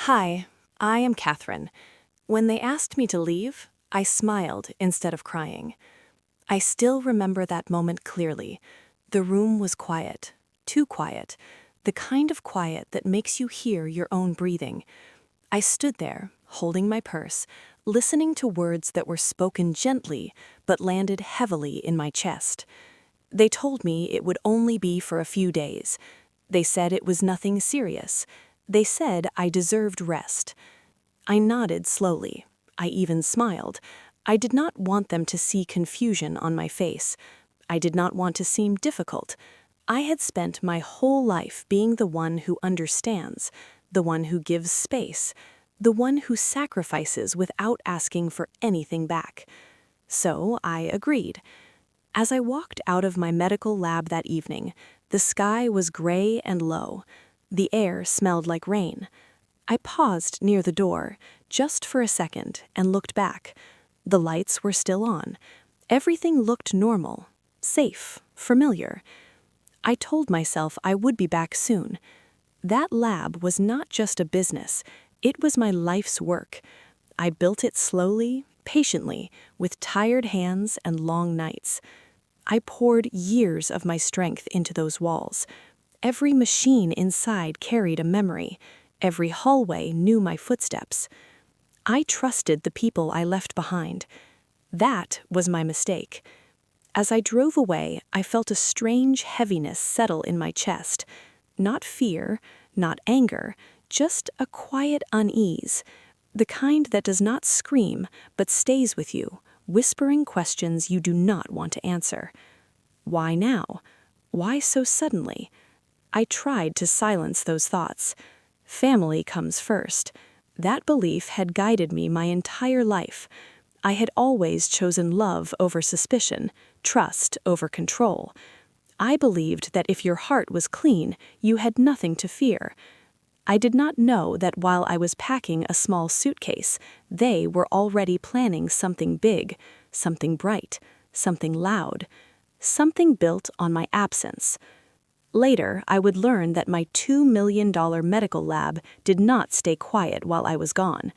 Hi, I am Catherine. When they asked me to leave, I smiled instead of crying. I still remember that moment clearly. The room was quiet, too quiet, the kind of quiet that makes you hear your own breathing. I stood there, holding my purse, listening to words that were spoken gently but landed heavily in my chest. They told me it would only be for a few days. They said it was nothing serious. They said I deserved rest. I nodded slowly. I even smiled. I did not want them to see confusion on my face. I did not want to seem difficult. I had spent my whole life being the one who understands, the one who gives space, the one who sacrifices without asking for anything back. So I agreed. As I walked out of my medical lab that evening, the sky was gray and low. The air smelled like rain. I paused near the door, just for a second, and looked back. The lights were still on. Everything looked normal, safe, familiar. I told myself I would be back soon. That lab was not just a business, it was my life's work. I built it slowly, patiently, with tired hands and long nights. I poured years of my strength into those walls. Every machine inside carried a memory. Every hallway knew my footsteps. I trusted the people I left behind. That was my mistake. As I drove away, I felt a strange heaviness settle in my chest. Not fear, not anger, just a quiet unease. The kind that does not scream, but stays with you, whispering questions you do not want to answer. Why now? Why so suddenly? I tried to silence those thoughts. Family comes first. That belief had guided me my entire life. I had always chosen love over suspicion, trust over control. I believed that if your heart was clean, you had nothing to fear. I did not know that while I was packing a small suitcase, they were already planning something big, something bright, something loud, something built on my absence. Later, I would learn that my $2 million medical lab did not stay quiet while I was gone.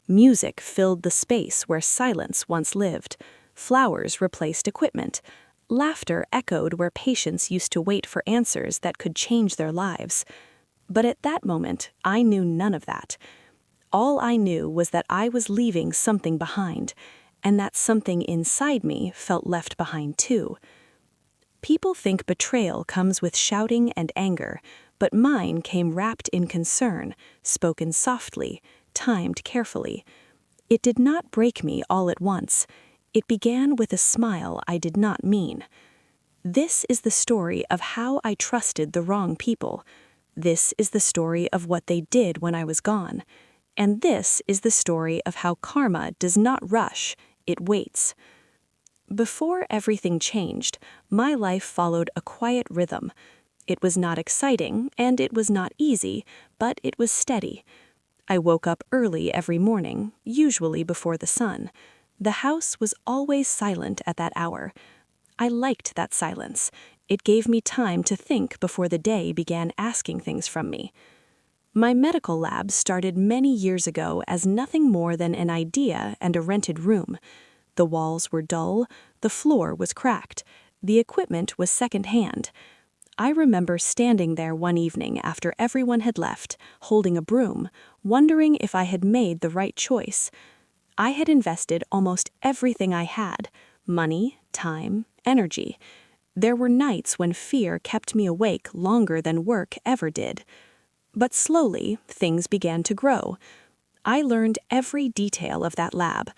Music filled the space where silence once lived. Flowers replaced equipment. Laughter echoed where patients used to wait for answers that could change their lives. But at that moment, I knew none of that. All I knew was that I was leaving something behind, and that something inside me felt left behind too. People think betrayal comes with shouting and anger, but mine came wrapped in concern, spoken softly, timed carefully. It did not break me all at once. It began with a smile I did not mean. This is the story of how I trusted the wrong people. This is the story of what they did when I was gone. And this is the story of how karma does not rush, it waits. Before everything changed, my life followed a quiet rhythm. It was not exciting, and it was not easy, but it was steady. I woke up early every morning, usually before the sun. The house was always silent at that hour. I liked that silence. It gave me time to think before the day began asking things from me. My medical lab started many years ago as nothing more than an idea and a rented room. The walls were dull, the floor was cracked, the equipment was second-hand. I remember standing there one evening after everyone had left, holding a broom, wondering if I had made the right choice. I had invested almost everything I had: money, time, energy. There were nights when fear kept me awake longer than work ever did. But slowly, things began to grow. I learned every detail of that lab.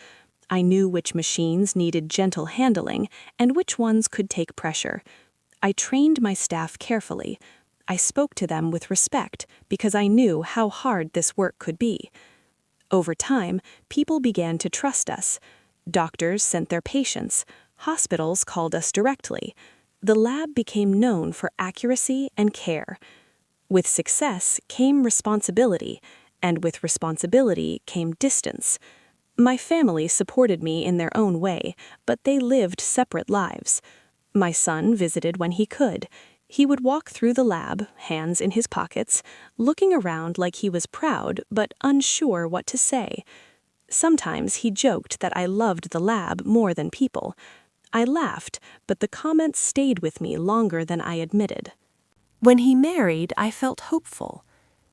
I knew which machines needed gentle handling and which ones could take pressure. I trained my staff carefully. I spoke to them with respect because I knew how hard this work could be. Over time, people began to trust us. Doctors sent their patients. Hospitals called us directly. The lab became known for accuracy and care. With success came responsibility, and with responsibility came distance. My family supported me in their own way, but they lived separate lives. My son visited when he could. He would walk through the lab, hands in his pockets, looking around like he was proud but unsure what to say. Sometimes he joked that I loved the lab more than people. I laughed, but the comments stayed with me longer than I admitted. When he married, I felt hopeful.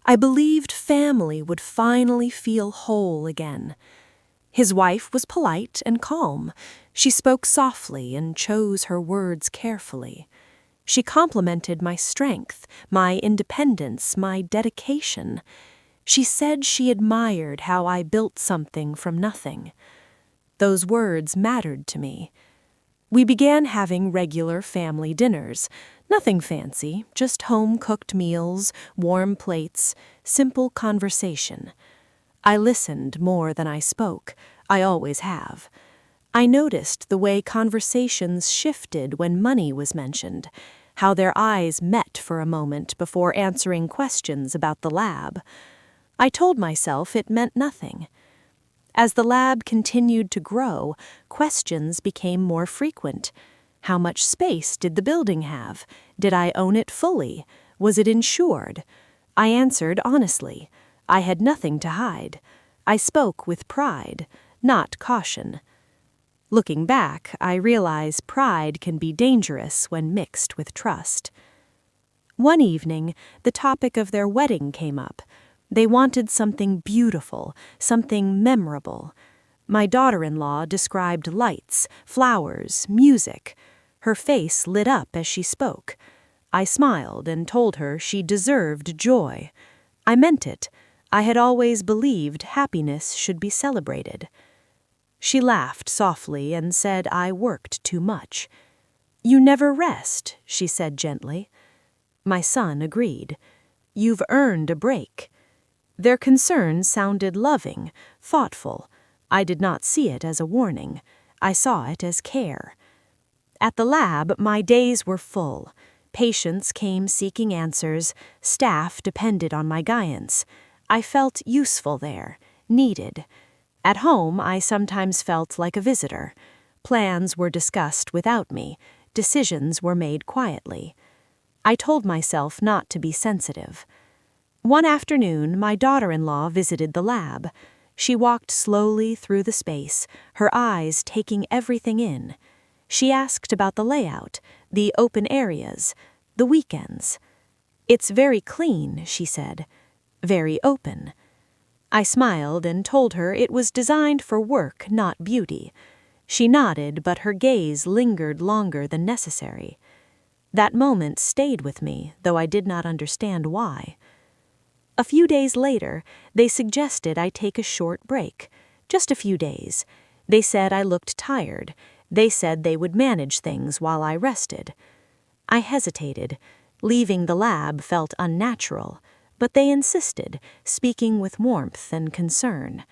I believed family would finally feel whole again. His wife was polite and calm. She spoke softly and chose her words carefully. She complimented my strength, my independence, my dedication. She said she admired how I built something from nothing. Those words mattered to me. We began having regular family dinners. Nothing fancy, just home-cooked meals, warm plates, simple conversation. I listened more than I spoke. I always have. I noticed the way conversations shifted when money was mentioned, how their eyes met for a moment before answering questions about the lab. I told myself it meant nothing. As the lab continued to grow, questions became more frequent. How much space did the building have? Did I own it fully? Was it insured? I answered honestly. I had nothing to hide. I spoke with pride, not caution. Looking back, I realize pride can be dangerous when mixed with trust. One evening, the topic of their wedding came up. They wanted something beautiful, something memorable. My daughter-in-law described lights, flowers, music. Her face lit up as she spoke. I smiled and told her she deserved joy. I meant it. I had always believed happiness should be celebrated. She laughed softly and said I worked too much. "You never rest," she said gently. My son agreed. "You've earned a break." Their concern sounded loving, thoughtful. I did not see it as a warning. I saw it as care. At the lab, my days were full. Patients came seeking answers. Staff depended on my guidance. I felt useful there, needed. At home, I sometimes felt like a visitor. Plans were discussed without me. Decisions were made quietly. I told myself not to be sensitive. One afternoon, my daughter-in-law visited the lab. She walked slowly through the space, her eyes taking everything in. She asked about the layout, the open areas, the weekends. "It's very clean," she said. "Very open." I smiled and told her it was designed for work, not beauty. She nodded, but her gaze lingered longer than necessary. That moment stayed with me, though I did not understand why. A few days later, they suggested I take a short break. Just a few days. They said I looked tired. They said they would manage things while I rested. I hesitated. Leaving the lab felt unnatural, but they insisted, speaking with warmth and concern.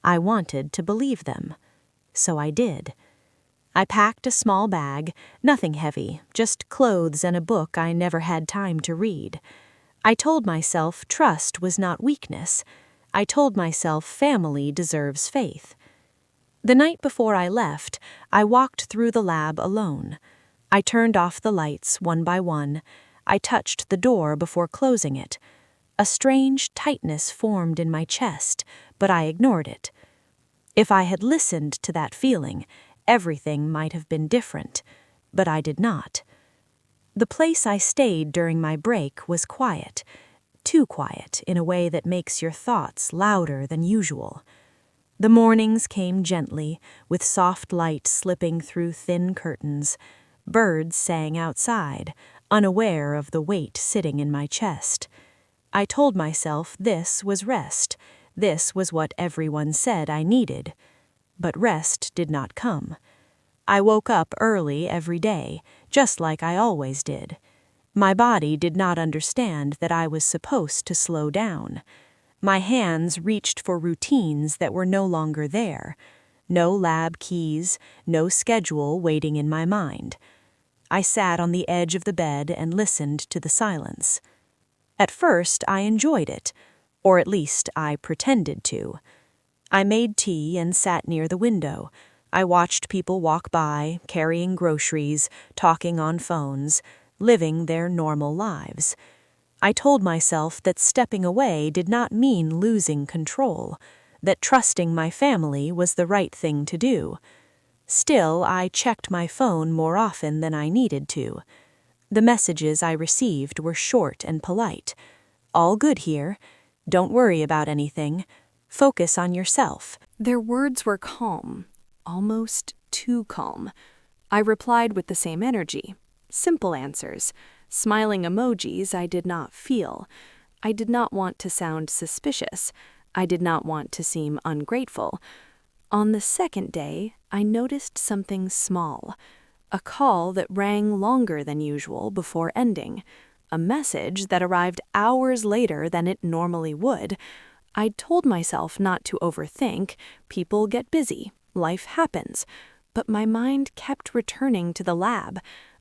I wanted to believe them. So I did. I packed a small bag, nothing heavy, just clothes and a book I never had time to read. I told myself trust was not weakness. I told myself family deserves faith. The night before I left, I walked through the lab alone. I turned off the lights one by one. I touched the door before closing it. A strange tightness formed in my chest, but I ignored it. If I had listened to that feeling, everything might have been different, but I did not. The place I stayed during my break was quiet, too quiet in a way that makes your thoughts louder than usual. The mornings came gently, with soft light slipping through thin curtains. Birds sang outside, unaware of the weight sitting in my chest. I told myself this was rest. This was what everyone said I needed. But rest did not come. I woke up early every day, just like I always did. My body did not understand that I was supposed to slow down. My hands reached for routines that were no longer there. No lab keys, no schedule waiting in my mind. I sat on the edge of the bed and listened to the silence. At first, I enjoyed it, or at least I pretended to. I made tea and sat near the window. I watched people walk by, carrying groceries, talking on phones, living their normal lives. I told myself that stepping away did not mean losing control, that trusting my family was the right thing to do. Still, I checked my phone more often than I needed to. The messages I received were short and polite. "All good here. Don't worry about anything. Focus on yourself." Their words were calm, almost too calm. I replied with the same energy. Simple answers, smiling emojis I did not feel. I did not want to sound suspicious. I did not want to seem ungrateful. On the second day, I noticed something small. A call that rang longer than usual before ending. A message that arrived hours later than it normally would. I told myself not to overthink. People get busy. Life happens. But my mind kept returning to the lab.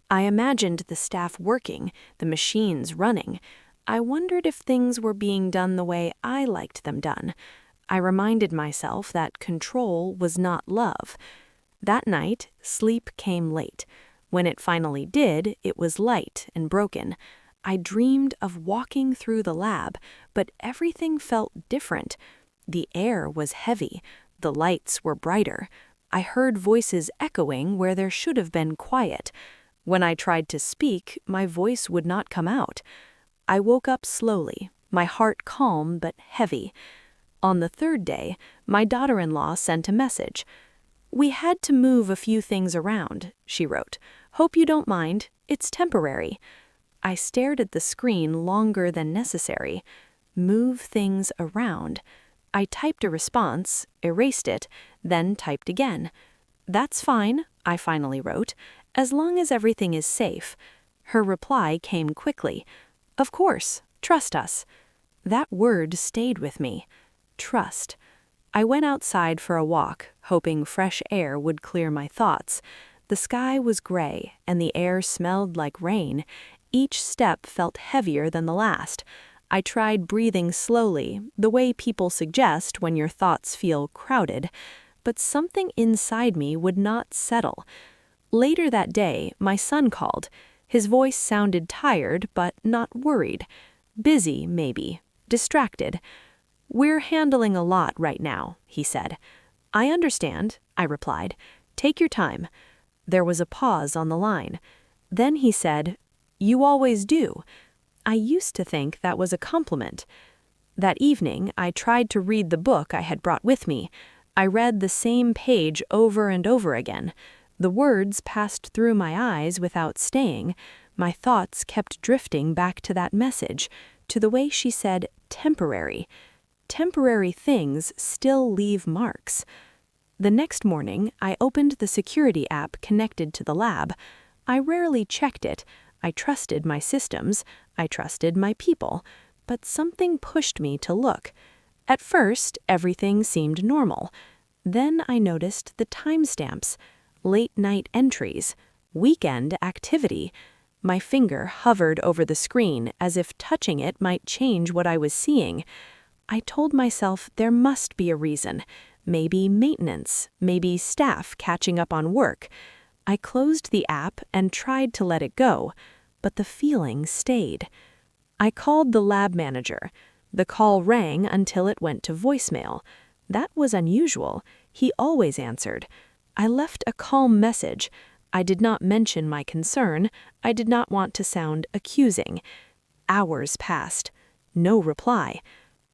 I imagined the staff working, the machines running. I wondered if things were being done the way I liked them done. I reminded myself that control was not love. That night, sleep came late. When it finally did, it was light and broken. I dreamed of walking through the lab, but everything felt different. The air was heavy. The lights were brighter. I heard voices echoing where there should have been quiet. When I tried to speak, my voice would not come out. I woke up slowly, my heart calm but heavy. On the third day, my daughter-in-law sent a message. "We had to move a few things around," she wrote. "Hope you don't mind. It's temporary." I stared at the screen longer than necessary. Move things around. I typed a response, erased it, then typed again. "That's fine," I finally wrote, "as long as everything is safe." Her reply came quickly. "Of course, trust us." That word stayed with me. Trust. I went outside for a walk, hoping fresh air would clear my thoughts. The sky was gray, and the air smelled like rain. Each step felt heavier than the last. I tried breathing slowly, the way people suggest when your thoughts feel crowded, but something inside me would not settle. Later that day, my son called. His voice sounded tired, but not worried. Busy, maybe. Distracted. "We're handling a lot right now," he said. "I understand," I replied. "Take your time." There was a pause on the line. Then he said, "You always do." I used to think that was a compliment. That evening, I tried to read the book I had brought with me. I read the same page over and over again. The words passed through my eyes without staying. My thoughts kept drifting back to that message, to the way she said, "temporary." Temporary things still leave marks. The next morning, I opened the security app connected to the lab. I rarely checked it. I trusted my systems. I trusted my people. But something pushed me to look. At first, everything seemed normal. Then I noticed the timestamps, late-night entries, weekend activity. My finger hovered over the screen as if touching it might change what I was seeing. I told myself there must be a reason. Maybe maintenance, maybe staff catching up on work. I closed the app and tried to let it go, but the feeling stayed. I called the lab manager. The call rang until it went to voicemail. That was unusual. He always answered. I left a calm message. I did not mention my concern. I did not want to sound accusing. Hours passed. No reply.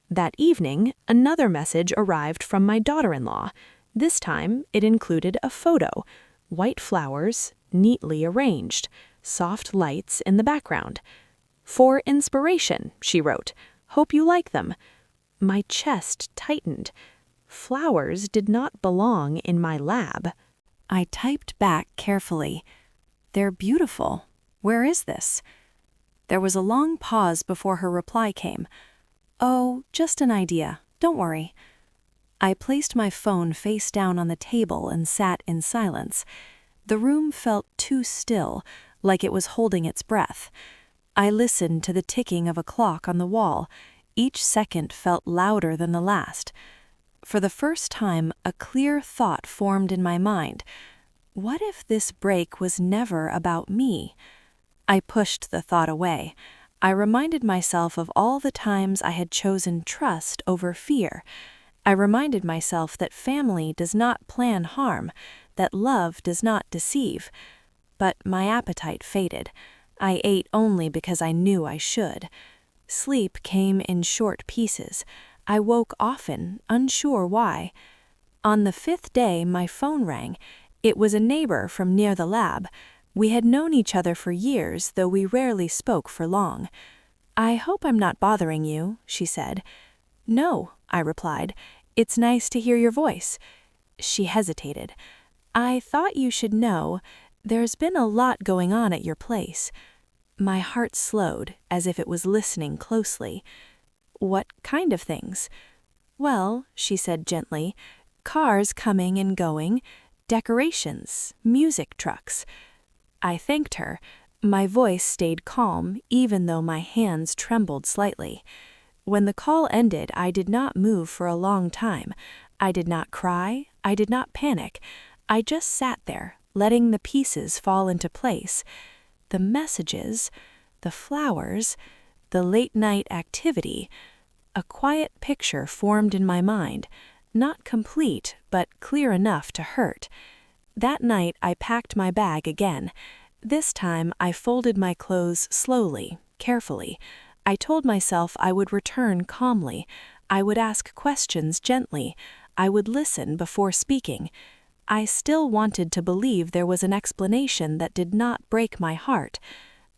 That evening, another message arrived from my daughter-in-law. This time, it included a photo. White flowers, neatly arranged, soft lights in the background. "For inspiration," she wrote. "Hope you like them." My chest tightened. Flowers did not belong in my lab. I typed back carefully. "They're beautiful. Where is this?" There was a long pause before her reply came. "Oh, just an idea. Don't worry." I placed my phone face down on the table and sat in silence. The room felt too still, like it was holding its breath. I listened to the ticking of a clock on the wall. Each second felt louder than the last. For the first time, a clear thought formed in my mind. What if this break was never about me? I pushed the thought away. I reminded myself of all the times I had chosen trust over fear. I reminded myself that family does not plan harm, that love does not deceive. But my appetite faded. I ate only because I knew I should. Sleep came in short pieces. I woke often, unsure why. On the 5th day, my phone rang. It was a neighbor from near the lab. We had known each other for years, though we rarely spoke for long. "I hope I'm not bothering you," she said. "No," I replied. "It's nice to hear your voice." She hesitated. "I thought you should know. There's been a lot going on at your place." My heart slowed, as if it was listening closely. "What kind of things?" "Well," she said gently, "cars coming and going, decorations, music trucks." I thanked her. My voice stayed calm, even though my hands trembled slightly. When the call ended, I did not move for a long time. I did not cry. I did not panic. I just sat there, letting the pieces fall into place. The messages, the flowers, the late-night activity. A quiet picture formed in my mind, not complete, but clear enough to hurt. That night I packed my bag again. This time I folded my clothes slowly, carefully. I told myself I would return calmly. I would ask questions gently. I would listen before speaking. I still wanted to believe there was an explanation that did not break my heart.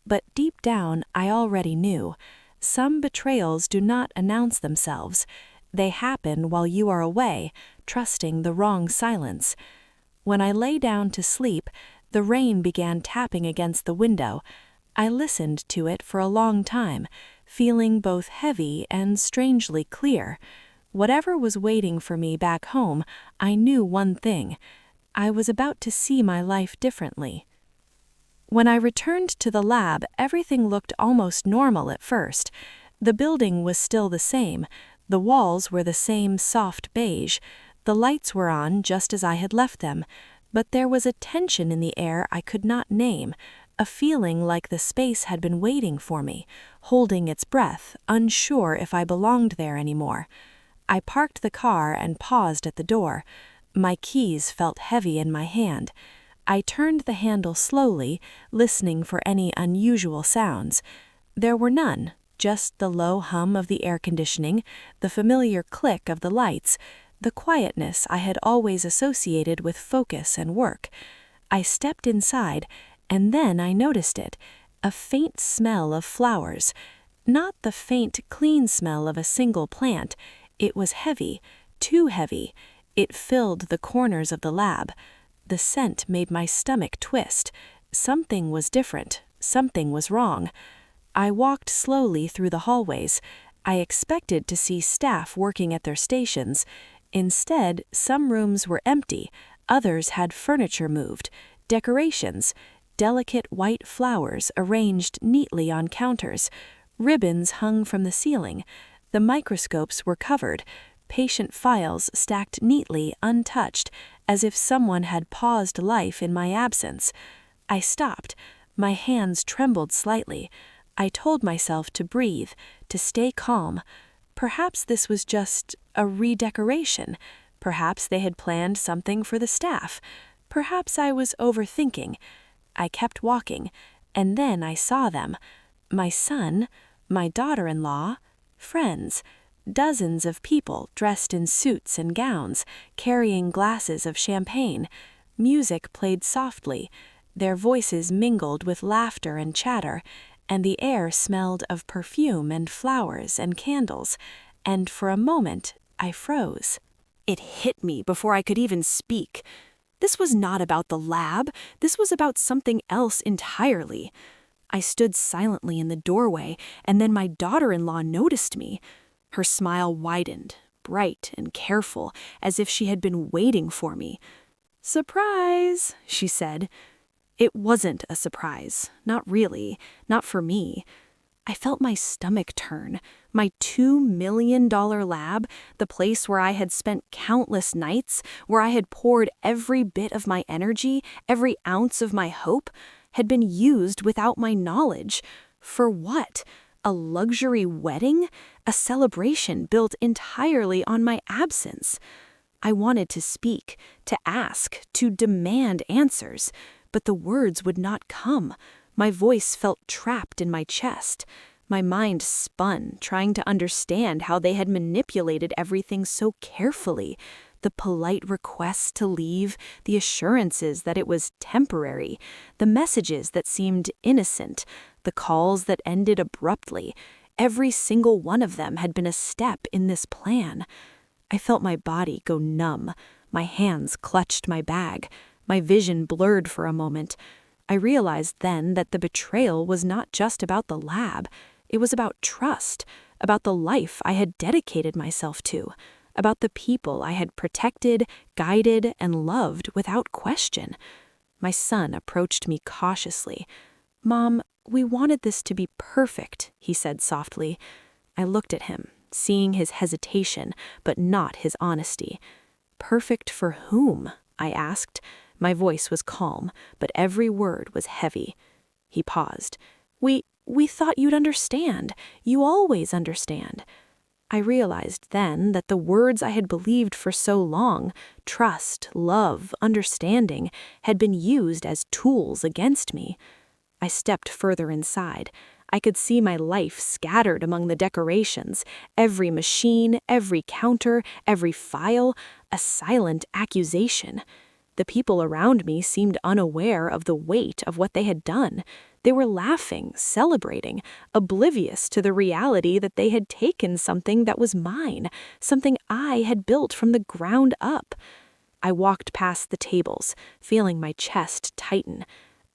But deep down I already knew. Some betrayals do not announce themselves. They happen while you are away, trusting the wrong silence. When I lay down to sleep, the rain began tapping against the window. I listened to it for a long time, feeling both heavy and strangely clear. Whatever was waiting for me back home, I knew one thing. I was about to see my life differently. When I returned to the lab, everything looked almost normal at first. The building was still the same. The walls were the same soft beige. The lights were on just as I had left them. But there was a tension in the air I could not name, a feeling like the space had been waiting for me, holding its breath, unsure if I belonged there anymore. I parked the car and paused at the door. My keys felt heavy in my hand. I turned the handle slowly, listening for any unusual sounds. There were none, just the low hum of the air conditioning, the familiar click of the lights, the quietness I had always associated with focus and work. I stepped inside, and then I noticed it, a faint smell of flowers. Not the faint, clean smell of a single plant. It was heavy, too heavy. It filled the corners of the lab. The scent made my stomach twist. Something was different. Something was wrong. I walked slowly through the hallways. I expected to see staff working at their stations. Instead, some rooms were empty. Others had furniture moved, decorations, delicate white flowers arranged neatly on counters. Ribbons hung from the ceiling. The microscopes were covered. Patient files stacked neatly, untouched, as if someone had paused life in my absence. I stopped. My hands trembled slightly. I told myself to breathe, to stay calm. Perhaps this was just a redecoration. Perhaps they had planned something for the staff. Perhaps I was overthinking. I kept walking, and then I saw them. My son, my daughter-in-law, friends. Dozens of people dressed in suits and gowns, carrying glasses of champagne. Music played softly. Their voices mingled with laughter and chatter, and the air smelled of perfume and flowers and candles. And for a moment, I froze. It hit me before I could even speak. This was not about the lab. This was about something else entirely. I stood silently in the doorway, and then my daughter-in-law noticed me. Her smile widened, bright and careful, as if she had been waiting for me. "Surprise," she said. It wasn't a surprise. Not really. Not for me. I felt my stomach turn. My $2 million lab, the place where I had spent countless nights, where I had poured every bit of my energy, every ounce of my hope, had been used without my knowledge. For what? A luxury wedding? A celebration built entirely on my absence? I wanted to speak, to ask, to demand answers, but the words would not come. My voice felt trapped in my chest. My mind spun, trying to understand how they had manipulated everything so carefully. The polite requests to leave, the assurances that it was temporary, the messages that seemed innocent, the calls that ended abruptly. Every single one of them had been a step in this plan. I felt my body go numb. My hands clutched my bag. My vision blurred for a moment. I realized then that the betrayal was not just about the lab. It was about trust, about the life I had dedicated myself to, about the people I had protected, guided, and loved without question. My son approached me cautiously. "Mom, we wanted this to be perfect," he said softly. I looked at him, seeing his hesitation, but not his honesty. "Perfect for whom?" I asked. My voice was calm, but every word was heavy. He paused. We thought you'd understand. You always understand." I realized then that the words I had believed for so long, trust, love, understanding, had been used as tools against me. I stepped further inside. I could see my life scattered among the decorations, every machine, every counter, every file, a silent accusation. The people around me seemed unaware of the weight of what they had done. They were laughing, celebrating, oblivious to the reality that they had taken something that was mine, something I had built from the ground up. I walked past the tables, feeling my chest tighten.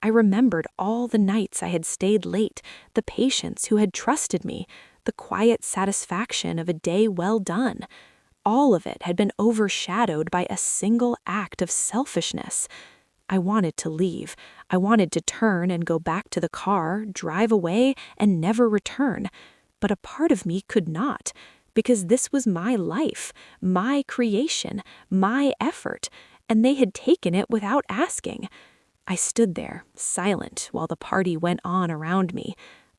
I remembered all the nights I had stayed late, the patients who had trusted me, the quiet satisfaction of a day well done. All of it had been overshadowed by a single act of selfishness. I wanted to leave. I wanted to turn and go back to the car, drive away, and never return. But a part of me could not, because this was my life, my creation, my effort, and they had taken it without asking. I stood there, silent, while the party went on around me.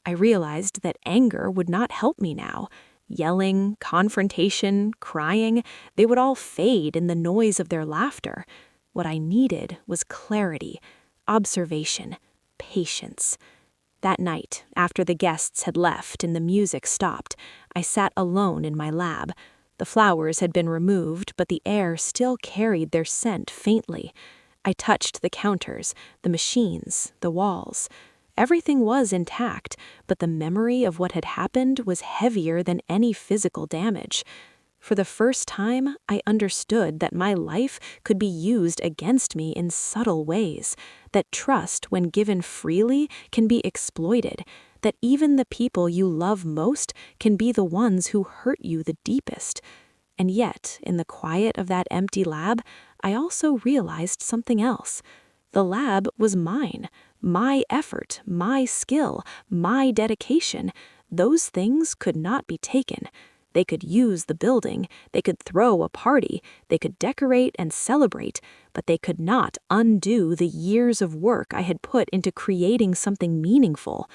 I realized that anger would not help me now. Yelling, confrontation, crying, they would all fade in the noise of their laughter. What I needed was clarity, observation, patience. That night, after the guests had left and the music stopped, I sat alone in my lab. The flowers had been removed, but the air still carried their scent faintly. I touched the counters, the machines, the walls. Everything was intact, but the memory of what had happened was heavier than any physical damage. For the first time, I understood that my life could be used against me in subtle ways, that trust, when given freely, can be exploited, that even the people you love most can be the ones who hurt you the deepest. And yet, in the quiet of that empty lab, I also realized something else. The lab was mine, my effort, my skill, my dedication. Those things could not be taken. They could use the building, they could throw a party, they could decorate and celebrate, but they could not undo the years of work I had put into creating something meaningful.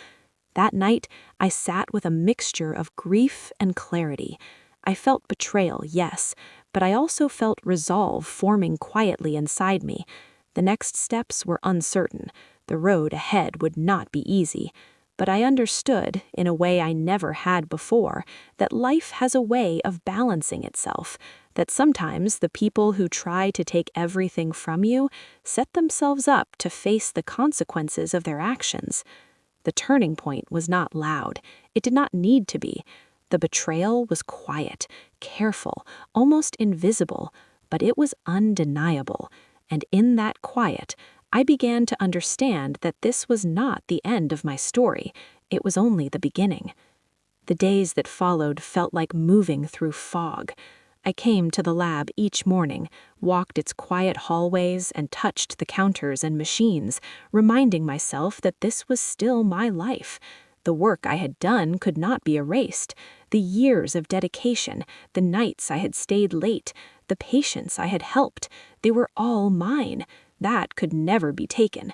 That night, I sat with a mixture of grief and clarity. I felt betrayal, yes, but I also felt resolve forming quietly inside me. The next steps were uncertain. The road ahead would not be easy. But I understood, in a way I never had before, that life has a way of balancing itself, that sometimes the people who try to take everything from you set themselves up to face the consequences of their actions. The turning point was not loud. It did not need to be. The betrayal was quiet, careful, almost invisible, but it was undeniable. And in that quiet, I began to understand that this was not the end of my story. It was only the beginning. The days that followed felt like moving through fog. I came to the lab each morning, walked its quiet hallways, and touched the counters and machines, reminding myself that this was still my life. The work I had done could not be erased. The years of dedication, the nights I had stayed late, the patients I had helped, they were all mine. That could never be taken.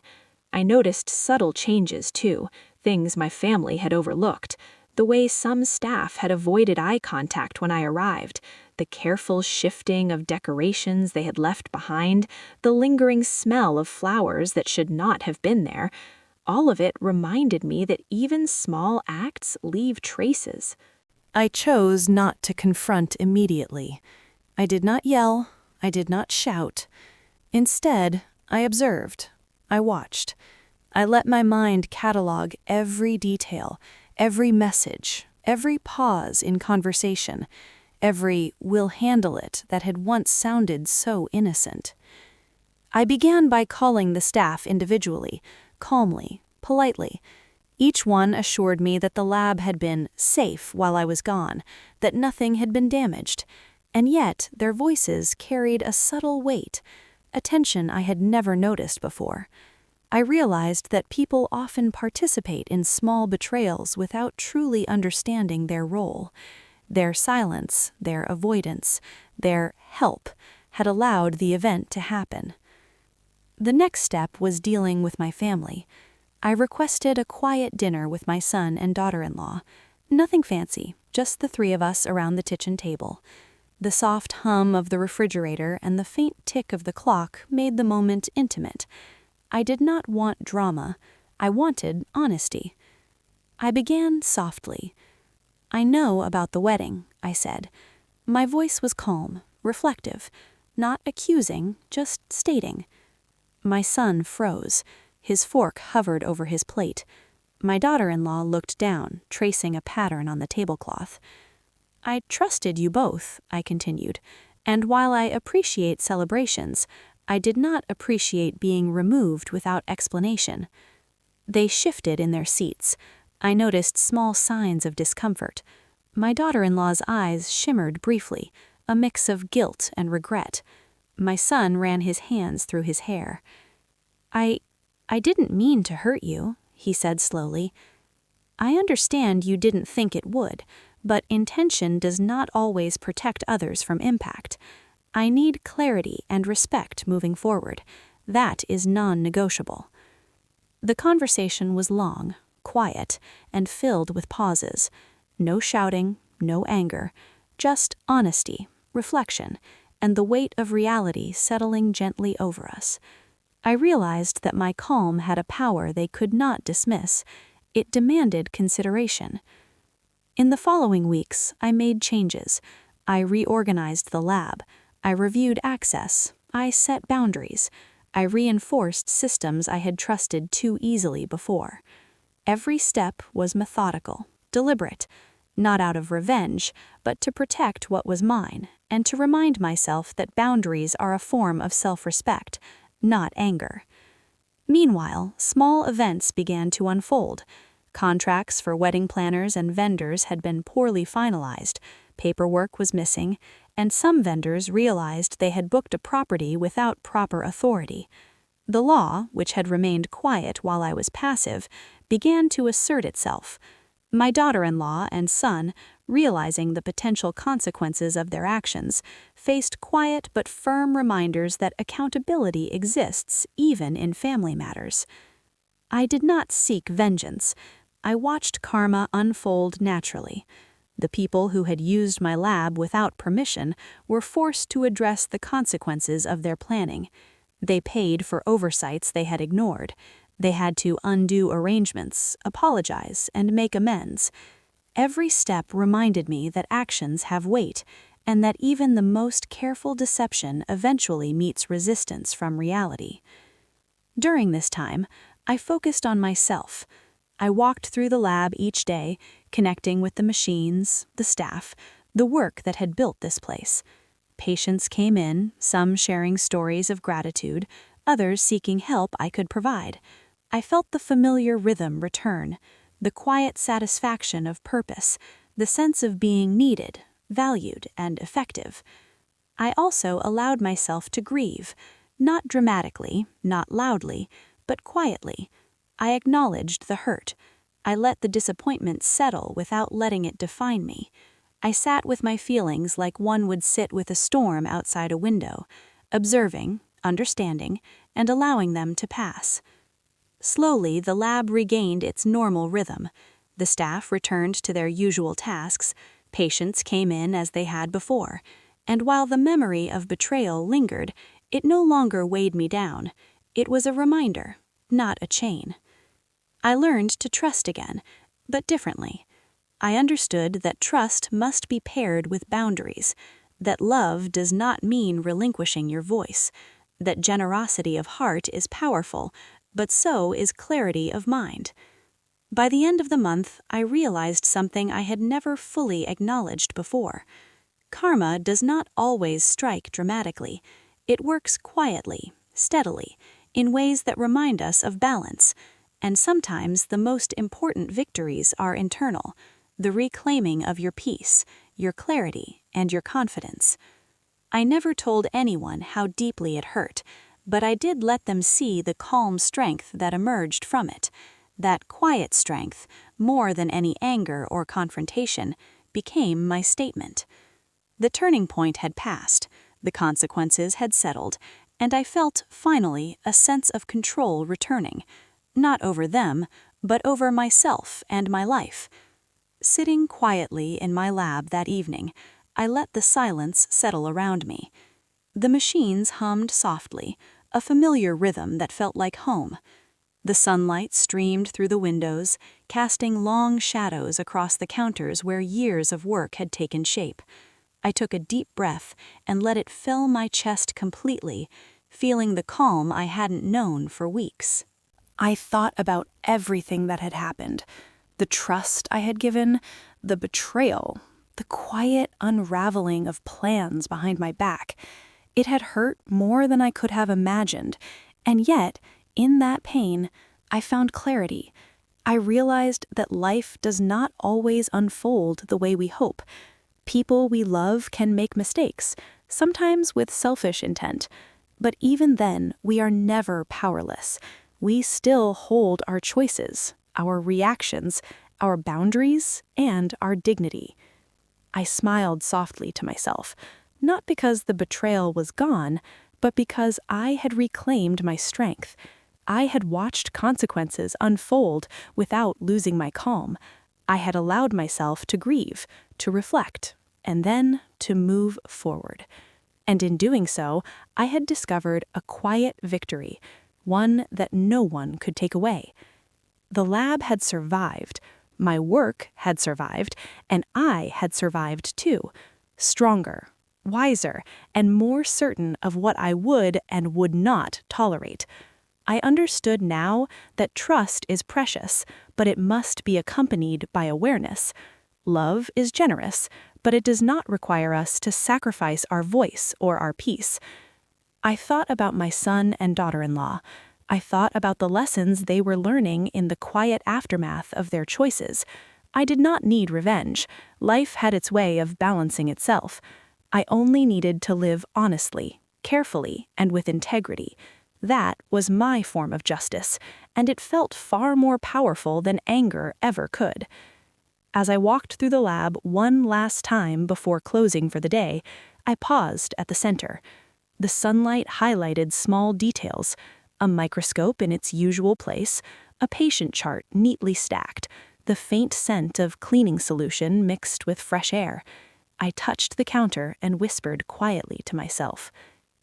I noticed subtle changes, too, things my family had overlooked. The way some staff had avoided eye contact when I arrived, the careful shifting of decorations they had left behind, the lingering smell of flowers that should not have been there. All of it reminded me that even small acts leave traces. I chose not to confront immediately. I did not yell. I did not shout. Instead, I observed. I watched. I let my mind catalog every detail, every message, every pause in conversation, every "we'll handle it" that had once sounded so innocent. I began by calling the staff individually, calmly, politely. Each one assured me that the lab had been safe while I was gone, that nothing had been damaged, and yet their voices carried a subtle weight, a tension I had never noticed before. I realized that people often participate in small betrayals without truly understanding their role. Their silence, their avoidance, their help had allowed the event to happen. The next step was dealing with my family. I requested a quiet dinner with my son and daughter-in-law. Nothing fancy, just the three of us around the kitchen table. The soft hum of the refrigerator and the faint tick of the clock made the moment intimate. I did not want drama. I wanted honesty. I began softly. "I know about the wedding," I said. My voice was calm, reflective, not accusing, just stating. My son froze. His fork hovered over his plate. My daughter-in-law looked down, tracing a pattern on the tablecloth. "I trusted you both," I continued, "and while I appreciate celebrations, I did not appreciate being removed without explanation." They shifted in their seats. I noticed small signs of discomfort. My daughter-in-law's eyes shimmered briefly, a mix of guilt and regret. My son ran his hands through his hair. I didn't mean to hurt you," he said slowly. "I understand you didn't think it would, but intention does not always protect others from impact. I need clarity and respect moving forward. That is non-negotiable." The conversation was long, quiet, and filled with pauses. No shouting, no anger, just honesty, reflection, and the weight of reality settling gently over us. I realized that my calm had a power they could not dismiss. It demanded consideration. In the following weeks, I made changes. I reorganized the lab. I reviewed access. I set boundaries. I reinforced systems I had trusted too easily before. Every step was methodical, deliberate, not out of revenge, but to protect what was mine, and to remind myself that boundaries are a form of self-respect, not anger. Meanwhile, small events began to unfold. Contracts for wedding planners and vendors had been poorly finalized, paperwork was missing, and some vendors realized they had booked a property without proper authority. The law, which had remained quiet while I was passive, began to assert itself. My daughter-in-law and son, realizing the potential consequences of their actions, faced quiet but firm reminders that accountability exists even in family matters. I did not seek vengeance. I watched karma unfold naturally. The people who had used my lab without permission were forced to address the consequences of their planning. They paid for oversights they had ignored. They had to undo arrangements, apologize, and make amends. Every step reminded me that actions have weight, and that even the most careful deception eventually meets resistance from reality. During this time, I focused on myself. I walked through the lab each day, connecting with the machines, the staff, the work that had built this place. Patients came in, some sharing stories of gratitude, others seeking help I could provide. I felt the familiar rhythm return, the quiet satisfaction of purpose, the sense of being needed, valued, and effective. I also allowed myself to grieve, not dramatically, not loudly, but quietly. I acknowledged the hurt. I let the disappointment settle without letting it define me. I sat with my feelings like one would sit with a storm outside a window, observing, understanding, and allowing them to pass. Slowly, the lab regained its normal rhythm. The staff returned to their usual tasks, patients came in as they had before, and while the memory of betrayal lingered, it no longer weighed me down. It was a reminder, not a chain. I learned to trust again, but differently. I understood that trust must be paired with boundaries, that love does not mean relinquishing your voice, that generosity of heart is powerful, but so is clarity of mind. By the end of the month, I realized something I had never fully acknowledged before. Karma does not always strike dramatically. It works quietly, steadily, in ways that remind us of balance. And sometimes the most important victories are internal, the reclaiming of your peace, your clarity, and your confidence. I never told anyone how deeply it hurt, but I did let them see the calm strength that emerged from it. That quiet strength, more than any anger or confrontation, became my statement. The turning point had passed, the consequences had settled, and I felt, finally, a sense of control returning. Not over them, but over myself and my life. Sitting quietly in my lab that evening, I let the silence settle around me. The machines hummed softly, a familiar rhythm that felt like home. The sunlight streamed through the windows, casting long shadows across the counters where years of work had taken shape. I took a deep breath and let it fill my chest completely, feeling the calm I hadn't known for weeks. I thought about everything that had happened. The trust I had given, the betrayal, the quiet unraveling of plans behind my back. It had hurt more than I could have imagined, and yet, in that pain, I found clarity. I realized that life does not always unfold the way we hope. People we love can make mistakes, sometimes with selfish intent. But even then, we are never powerless. We still hold our choices, our reactions, our boundaries, and our dignity. I smiled softly to myself, not because the betrayal was gone, but because I had reclaimed my strength. I had watched consequences unfold without losing my calm. I had allowed myself to grieve, to reflect, and then to move forward. And in doing so, I had discovered a quiet victory, one that no one could take away. The lab had survived, my work had survived, and I had survived too, stronger, wiser, and more certain of what I would and would not tolerate. I understood now that trust is precious, but it must be accompanied by awareness. Love is generous, but it does not require us to sacrifice our voice or our peace. I thought about my son and daughter-in-law. I thought about the lessons they were learning in the quiet aftermath of their choices. I did not need revenge. Life had its way of balancing itself. I only needed to live honestly, carefully, and with integrity. That was my form of justice, and it felt far more powerful than anger ever could. As I walked through the lab one last time before closing for the day, I paused at the center. The sunlight highlighted small details, a microscope in its usual place, a patient chart neatly stacked, the faint scent of cleaning solution mixed with fresh air. I touched the counter and whispered quietly to myself,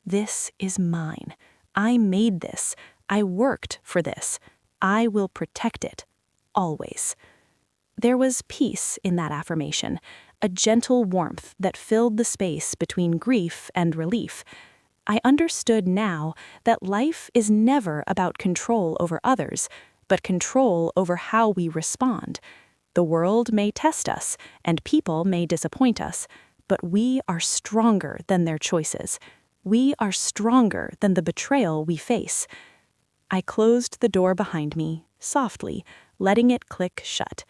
"This is mine. I made this. I worked for this. I will protect it. Always." There was peace in that affirmation, a gentle warmth that filled the space between grief and relief. I understood now that life is never about control over others, but control over how we respond. The world may test us, and people may disappoint us, but we are stronger than their choices. We are stronger than the betrayal we face. I closed the door behind me, softly, letting it click shut.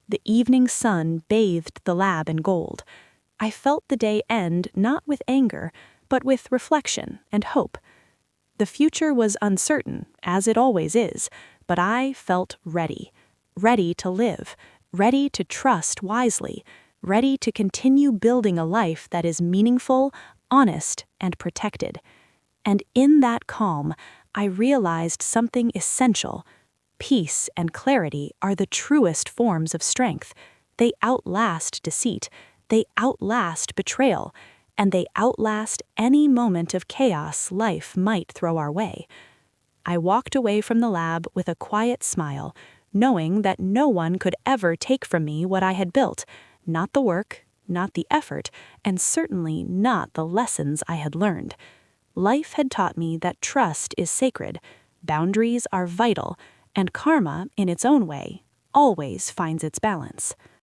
The evening sun bathed the lab in gold. I felt the day end not with anger, but with reflection and hope. The future was uncertain, as it always is, but I felt ready. Ready to live, ready to trust wisely, ready to continue building a life that is meaningful, honest, and protected. And in that calm, I realized something essential. Peace and clarity are the truest forms of strength. They outlast deceit, they outlast betrayal, and they outlast any moment of chaos life might throw our way. I walked away from the lab with a quiet smile, knowing that no one could ever take from me what I had built, not the work, not the effort, and certainly not the lessons I had learned. Life had taught me that trust is sacred, boundaries are vital, and karma, in its own way, always finds its balance.